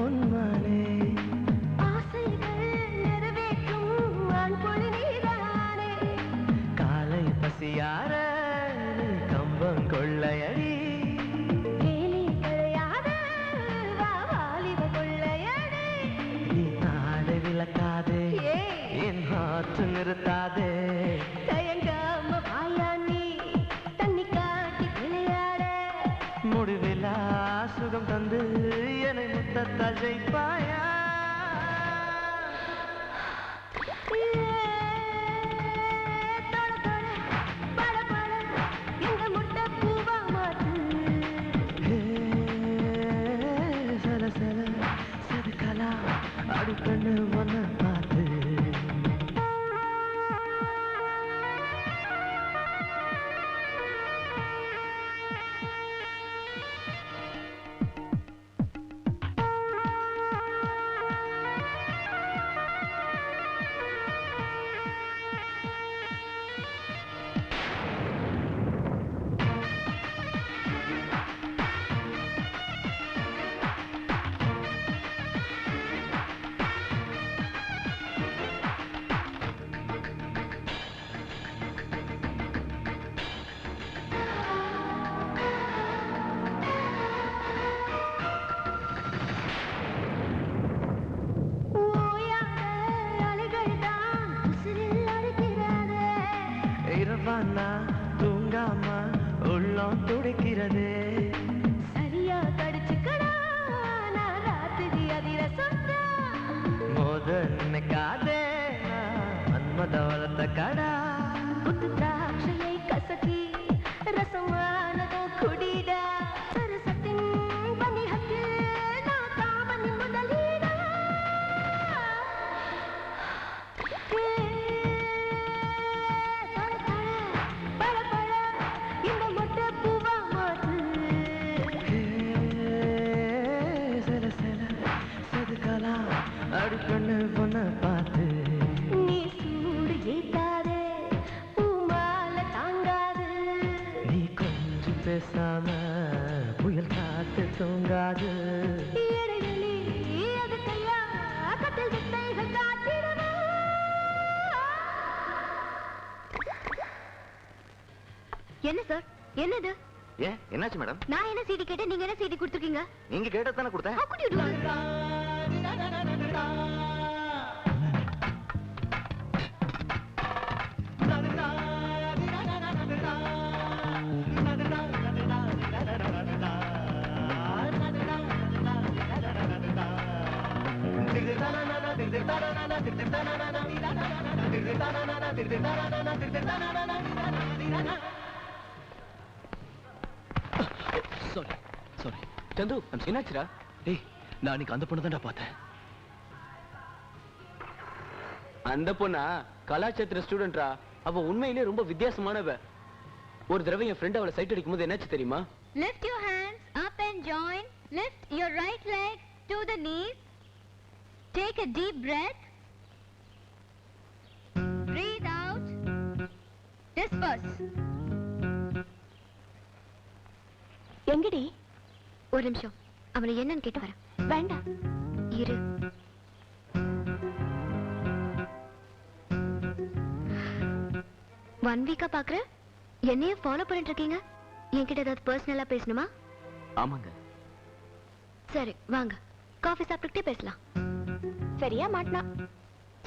பொன்மானே ஆசைகள் நிறைவேற்றும் ஆண்பொழி நீதானே காலை பசியார கம்பம் கொள்ளையடி வேலி கிடையாத வாலிப கொள்ளையடி நீ நாளை விளக்காதே என் ஆற்று நிறுத்தாதே தயங்காம வாயா நீ தண்ணி காட்டி விளையாட முடிவிலா சுகம் தந்து என்னை முத்தத்தால் ஜெயிப்பாயா அடிக்கண்ணு ஒன்ன பார்த்து இரவானா தூங்காம உள்ளம் துடிக்கிறது சரியா கடிச்சுக்கடா நான் ராத்திரி அதிர சொன்னா மோத நினைக்காதே மன்மத வளர்த்த கடா புத்து திராட்சையை கசக்கி ரசமானதோ குடிடா சரசத்தின் பனிஹத்தில் நான் தாமனி முதலீடா அடிக்கண்ணு பொண்ண பார்த்து நீ சூடு ஏத்தாதே பூமால தாங்காது நீ கொஞ்சம் பேசாம புயல் காத்து தூங்காது இடைவெளி அதுக்கையா கட்டில் வித்தைகள் காட்டிடவா என்ன சார் என்னது ஏன் என்னாச்சு மேடம்? நான் என்ன சீடி கேட்டேன் நீங்க என்ன சீடி கொடுத்துருக்கீங்க நீங்க கேட்டதானே கொடுத்தேன். How could you do that? Sorry சந்து என்னாச்சுடா? டேய் நான் அன்னைக்கு அந்த பொண்ணு தான்டா பார்த்தேன். அந்த பொண்ணா கலாச்சேத்திர ஸ்டூடெண்ட்ரா. அவ உண்மையிலேயே ரொம்ப வித்தியாசமானவ. ஒரு தடவை என் ஃப்ரெண்ட் அவளை சைட் அடிக்கும்போது என்னாச்சு தெரியுமா? Lift your hands up and join. Lift your right leg to the knees. Take a deep breath. Breathe out. Disperse. எங்கடி? ஒரு நிமிஷம். அவனை என்னன்னு கேட்டு வரேன். வேண்டாம். இரு. ஒன் வீக்கா பாக்குற? என்னையே ஃபாலோ பண்ணிட்டு இருக்கீங்க? என்கிட்ட ஏதாவது பர்சனலா பேசணுமா? ஆமாங்க. சரி வாங்க காஃபி சாப்பிட்டுட்டே பேசலாம். சரியா மாட்டனா?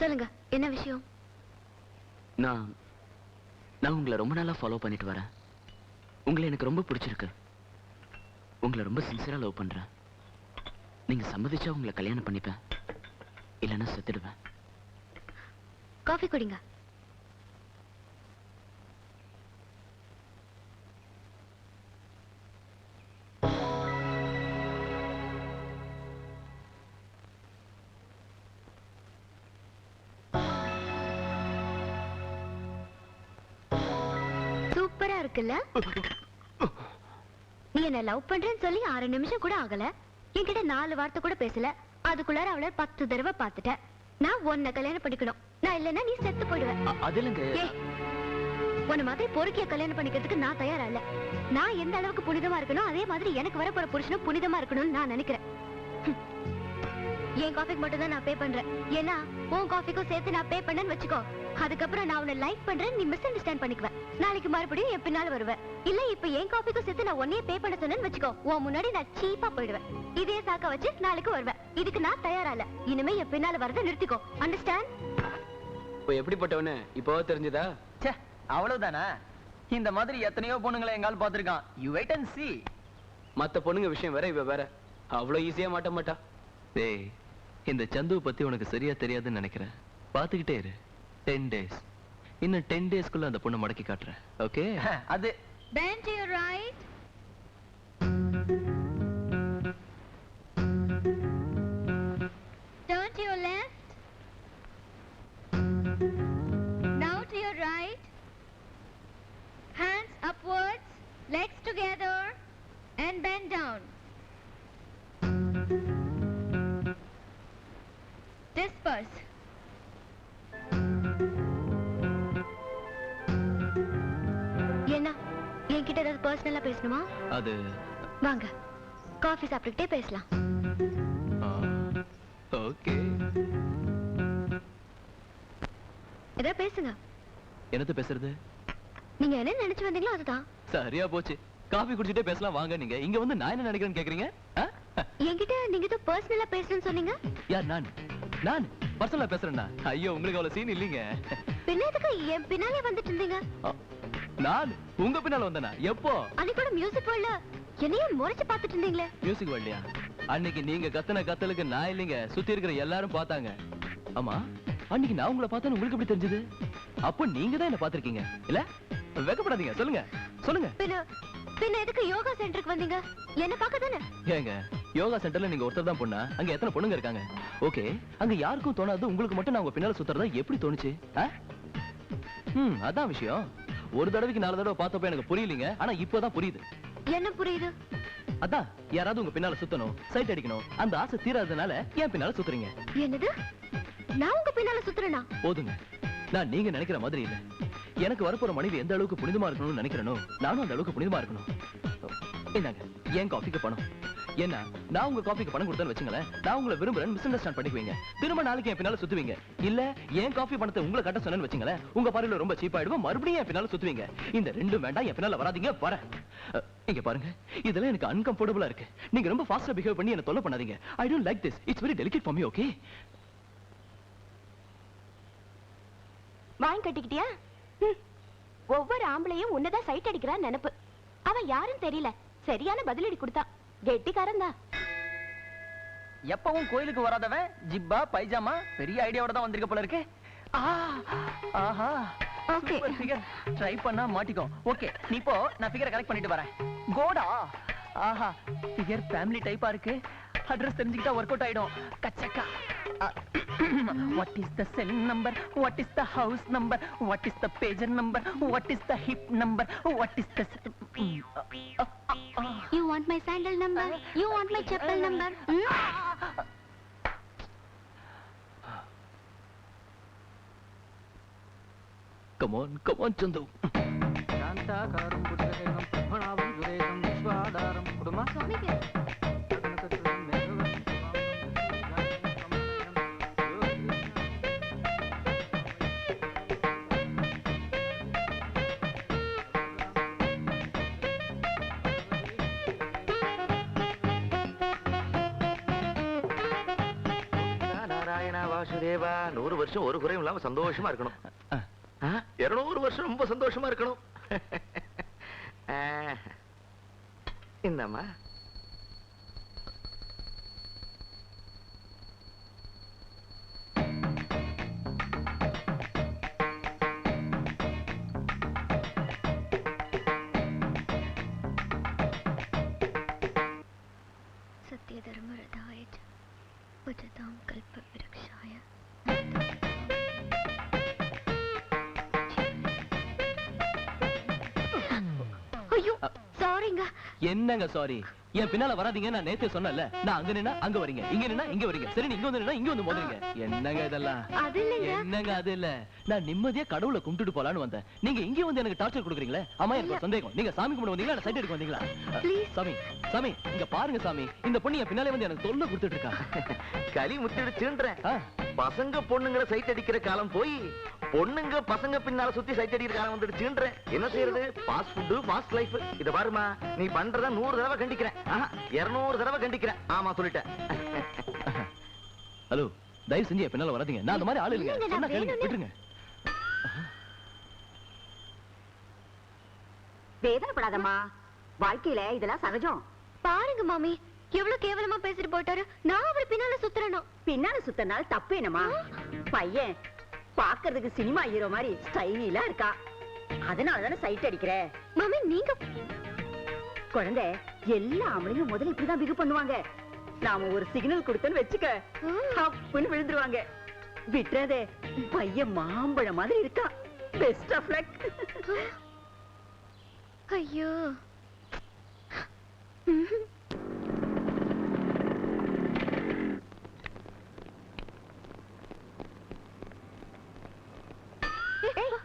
சொல்லுங்க என்ன விஷயம்? நான் உங்களை ரொம்ப நாளா ஃபாலோ பண்ணிட்டு வரேன். உங்களை எனக்கு ரொம்ப பிடிச்சிருக்கு. உங்களை ரொம்ப சின்சியரா லவ் பண்றேன். நீங்க சம்மதிச்சா உங்களை கல்யாணம் பண்ணிப்பேன். இல்லைன்னா செத்துடுவேன். காஃபி குடிங்க. சூப்பரா இருக்குல்ல? நீ என்ன லவ் பண்றேன்னு சொல்லி 6 நிமிஷம் கூட ஆகல. என்கிட்ட 4 வார்த்தை கூட பேசல. அதுக்குள்ளார அவளை 10 தடவை பார்த்துட்ட. நான் உன்னை கல்யாணம் பண்ணிக்கணும். நான் இல்லைன்னா நீ செத்து போயிடுவேன். உன்னை மாதிரி பொறுக்கிய கல்யாணம் பண்ணிக்கிறதுக்கு நான் தயாரா இல்ல. நான் எந்த அளவுக்கு புனிதமா இருக்கணும் அதே மாதிரி எனக்கு வரப்போற புருஷனும் புனிதமா இருக்கணும்னு நான் நினைக்கிறேன். என் காஃபிக்கு மட்டும் தான் நான் பே பண்றேன். ஏன்னா உன் காஃபிக்கும் சேர்த்து நான் பே பண்ணேன்னு வச்சுக்கோ. அதுக்கப்புறம் நான் உன்னை லைக் பண்றேன், நீ மிஸ் அண்டர்ஸ்டாண்ட் பண்ணிக்குவேன். நாளைக்கு மறுபடியும் என் பின்னால வருவேன். இல்ல இப்ப என் காஃபிக்கும் சேர்த்து நான் உன்னையே பே பண்ண சொன்னேன்னு வச்சுக்கோ, உன் முன்னாடி நான் சீப்பா போயிடுவேன். இதே சாக்க வச்சு நாளைக்கு வருவேன். இதுக்கு நான் தயாரா இல்ல. இனிமே என் பின்னால வரதை நிறுத்திக்கோ. அண்டர்ஸ்டாண்ட்? இப்போ எப்படிப்பட்டவனு இப்போ தெரிஞ்சதா? ச்சே, அவ்வளவுதானா? இந்த மாதிரி எத்தனையோ பொண்ணுங்களை எங்கால் பார்த்திருக்கான். You wait and see. மத்த பொண்ணுங்க விஷயம் வேற, இவ வேற. அவ்வளவு ஈஸியா மாட்ட மாட்டா. டேய், இந்த சந்துவை பத்தி உனக்கு சரியா தெரியாதுன்னு நினைக்கிறேன். பாத்துக்கிட்டே இரு. 10 days. இன்னும் 10 daysக்குள்ள அந்த பொண்ணை மடக்கி காட்டுறேன். ஓகே? அது Bend to your right. Turn to your left. Now to your right. Hands upwards, legs together, and bend down. Disperse. என்ன என்கிட்ட ஏதாவது பர்சனலா பேசணுமா? அது வாங்க காஃபி சாப்பிட்டுட்டே பேசலாம். ஓகே. ஏதாவது பேசுங்க. என்னது பேசுறது? நீங்க என்ன நினைச்சு வந்தீங்களோ அதுதான். சரியா போச்சு. காபி குடிச்சிட்டே பேசலாம் வாங்க. நீங்க இங்க வந்து நான் என்ன நினைக்கிறேன்னு கேக்குறீங்க? என்கிட்ட நீங்க ஏதோ பர்சனலா பேசணும்னு சொன்னீங்க. யார்? நான் பர்சனலா பேசுறேன்னா? ஐயோ, உங்களுக்கு அவ்வளவு சீன் இல்லீங்க. பின்ன எதுக்கு என் பின்னாலே வந்துட்டு இருந்தீங்க? நான் உங்க பின்னால வந்தேனா? எப்போ? அன்னைக்கு கூட மியூசிக் வரல, என்னையே முறைச்சு பார்த்துட்டு இருந்தீங்களே. மியூசிக் வரலையா? அன்னைக்கு நீங்க கத்தன கத்தலுக்கு நான் இல்லைங்க, சுத்தி இருக்கிற எல்லாரும் பார்த்தாங்க. ஆமா, அன்னைக்கு நான் உங்களை பார்த்தேன்னு உங்களுக்கு எப்படி தெரிஞ்சது? அப்போ நீங்க தான் என்ன பார்த்திருக்கீங்க இல்ல? வெக்கப்படாதீங்க, சொல்லுங்க சொல்லுங்க. பின்ன எதுக்கு யோகா சென்டருக்கு வந்தீங்க? என்ன பார்க்க தானே? ஏங்க, யோகா சென்டர்ல நீங்க ஒருத்தர் தான் பொண்ணா? அங்க எத்தனை பொண்ணுங்க இருக்காங்க? ஓகே, அங்க யாருக்கும் தோணாது, உங்களுக்கு மட்டும் நான் உங்க பின்னால சுத்துறதா எப்படி தோணுச்சு? அதான் விஷயம். ஒரு தடவைக்கு 4 தடவை பார்த்தப்ப எனக்கு புரியலீங்க, ஆனா இப்போதான் புரியுது. என்ன புரியுது? அதான், யாராவது உங்க பின்னால சுத்தணும், சைட் அடிக்கணும், அந்த ஆசை தீராதனால என் பின்னால சுத்துறீங்க. என்னது? நான் உங்க பின்னால சுத்துறேனா? போதுங்க, நான் நீங்க நினைக்கிற மாதிரி இல்ல. எனக்கு வரப்போற மனைவி எந்த அளவுக்கு புனிதமா இருக்கணும்னு நினைக்கிறேனோ, நானும் அந்த அளவுக்கு புனிதமா இருக்கணும். என்னங்க, என் காஃபிக்கு பணம். என்ன, நான் உங்க காஃபிக்கு பணம் கொடுத்தேன்னு வச்சுங்களேன், நான் உங்களை விரும்புறேன் மிஸ் அண்டர்ஸ்டாண்ட் பண்ணிக்குவீங்க. திரும்ப நாளைக்கு என் பின்னால சுத்துவீங்க. இல்ல என் காஃபி பணத்தை உங்களை கட்ட சொன்னேன்னு வச்சுங்களேன், உங்க பார்வையில ரொம்ப சீப் ஆயிடுவோம், மறுபடியும் என் பின்னால சுத்துவீங்க. இந்த ரெண்டும் வேண்டாம், என் பின்னால வராதீங்க. வரேன். இங்க பாருங்க, இதெல்லாம் எனக்கு அன்கம்ஃபர்டபுளா இருக்கு. நீங்க ரொம்ப ஃபாஸ்டா பிஹேவ் பண்ணி என்ன தொல்லை பண்ணாதீங்க. I don't like this. It's very delicate for me. Okay? வாங்கி கட்டிக்கிட்டியா? ஒவ்வொரு ஆம்பளையும் உன்னதான் சைட் அடிக்கிறான் நினைப்பு. அவன் யாரும் தெரியல, சரியான பதிலடி கொடுத்தா. கெட்டிக்காரன் தான். எப்பவும் கோயிலுக்கு வராதவன் ஜிப்பா பைஜாமா பெரிய ஐடியாவோட தான் வந்திருக்க போல இருக்கு. ஆஹா, ஓகே, ஃபிகர் ட்ரை பண்ணா மாட்டிக்கும். ஓகே, நீ போ, நான் ஃபிகரை கலெக்ட் பண்ணிட்டு வரேன். கோடா, ஆஹா, ஃபிகர் ஃபேமிலி டைப்பா இருக்கு. அட்ரஸ் தெரிஞ்சுக்கிட்டா ஒர்க் அவுட் ஆயிடும். கச்சக்கா. What is the cell number? What is the house number? What is the pager number? What is the hip number? What is the you want my sandal number? You want my chappal number? Come on, Chandu. శాంతాకారం పురుషదేహం Padmanabham సురేశం విశ్వాధారం కుడుమ Narayana Vasudeva. 100 வருஷம் ஒரு குறையும் இல்லாம சந்தோஷமா இருக்கணும். 200 வருஷம் ரொம்ப சந்தோஷமா இருக்கணும். இந்தம்மா. சத்ய தர்ம ரதாய உஜதாம் கல்ப விரக்ஷாய. ஐயோ, சாரிங்க, என்னங்க சாரி? என் பின்னால வராதீங்க நான் நேத்தே சொன்னேன்ல. நான் அங்க நின்னா அங்க வரீங்க, இங்க நின்னா இங்க வரீங்க. சரி நீங்க வந்து நின்னா இங்க வந்து மோதுறீங்க. என்னங்க இதெல்லாம்? அது இல்லைங்க. என்னங்க அது இல்ல? நான் நிம்மதியா கடவுளை கும்பிட்டுட்டு போலான்னு வந்தேன். நீங்க இங்க வந்து எனக்கு டார்ச்சர் கொடுக்குறீங்களே. ஆமா எனக்கு ஒரு சந்தேகம். நீங்க சாமி கும்பிட வந்தீங்களா இல்ல சைட் எடுக்க வந்தீங்களா? Please. சாமி சாமி இங்க பாருங்க சாமி. இந்த பொண்ணு என் பின்னாலே வந்து எனக்கு தொல்லை கொடுத்துட்டு இருக்கா. களி முத்திடுச்சுன்றேன். ஆ, பசங்க பொண்ணுங்களை சைட் அடிக்கிற காலம் போய் பொண்ணுங்க பசங்க பின்னால சுத்தி சைட் அடிக்கிற காலம் வந்துடுச்சுன்றேன். என்ன செய்யறது? Fast food fast life. இத பாருமா, நீ பண்றத 100 தடவை கண்டிக்கிறேன். 200 தடவை கண்டிக்கிறேன். ஆமா சொல்லிட்டேன். ஹலோ தயவு செஞ்சு என் பின்னால வராதீங்க. நான் அந்த மாதிரி ஆளு இல்லைங்க. இல்லைங்க, நான் சொன்னா கேளுங்க, வேணும்னு- விட்டுருங்க. வேதனைப்படாதம்மா, வாழ்க்கையில இதெல்லாம் சகஜம். பாருங்க மாமி, எவ்வளவு கேவலமா பேசிட்டு போயிட்டாரு. நான் அவர் பின்னால சுத்துறணும். பின்னால சுத்தனால தப்பு என்னமா? பையன் பாக்குறதுக்கு சினிமா ஹீரோ மாதிரி ஸ்டைலா இருக்கா, அதனாலதானே சைட் அடிக்கிற. மாமி நீங்க குழந்தை, எல்லா ஆம்பளையும் முதல்ல இப்படிதான் பிகு பண்ணுவாங்க. நாம ஒரு சிக்னல் கொடுத்தோன்னு வச்சுக்க, அப்புன்னு விழுந்துருவாங்க. விட்டுறதே, பையன் மாம்பழம் மாதிரி இருக்கா. Best of luck. ஐயோ.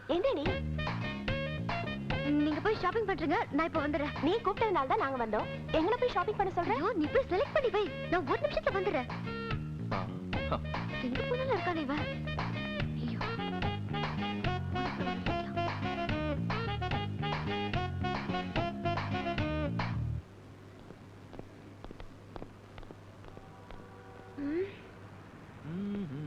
என்னடி நீங்க போய் ஷாப்பிங் பண்றீங்க, நான் இப்ப வந்துடுறேன். நீ கூப்பிட்டதுனால தான் நாங்க வந்தோம். எங்களை போய் ஷாப்பிங் பண்ண சொல்றேன். ஐயோ, நீ போய் செலக்ட் பண்ணி வை. நான் ஒரு நிமிஷத்துல வந்துடுறேன். எங்க போனாலும் இருக்கானே இவன். ஐயோ. ம்.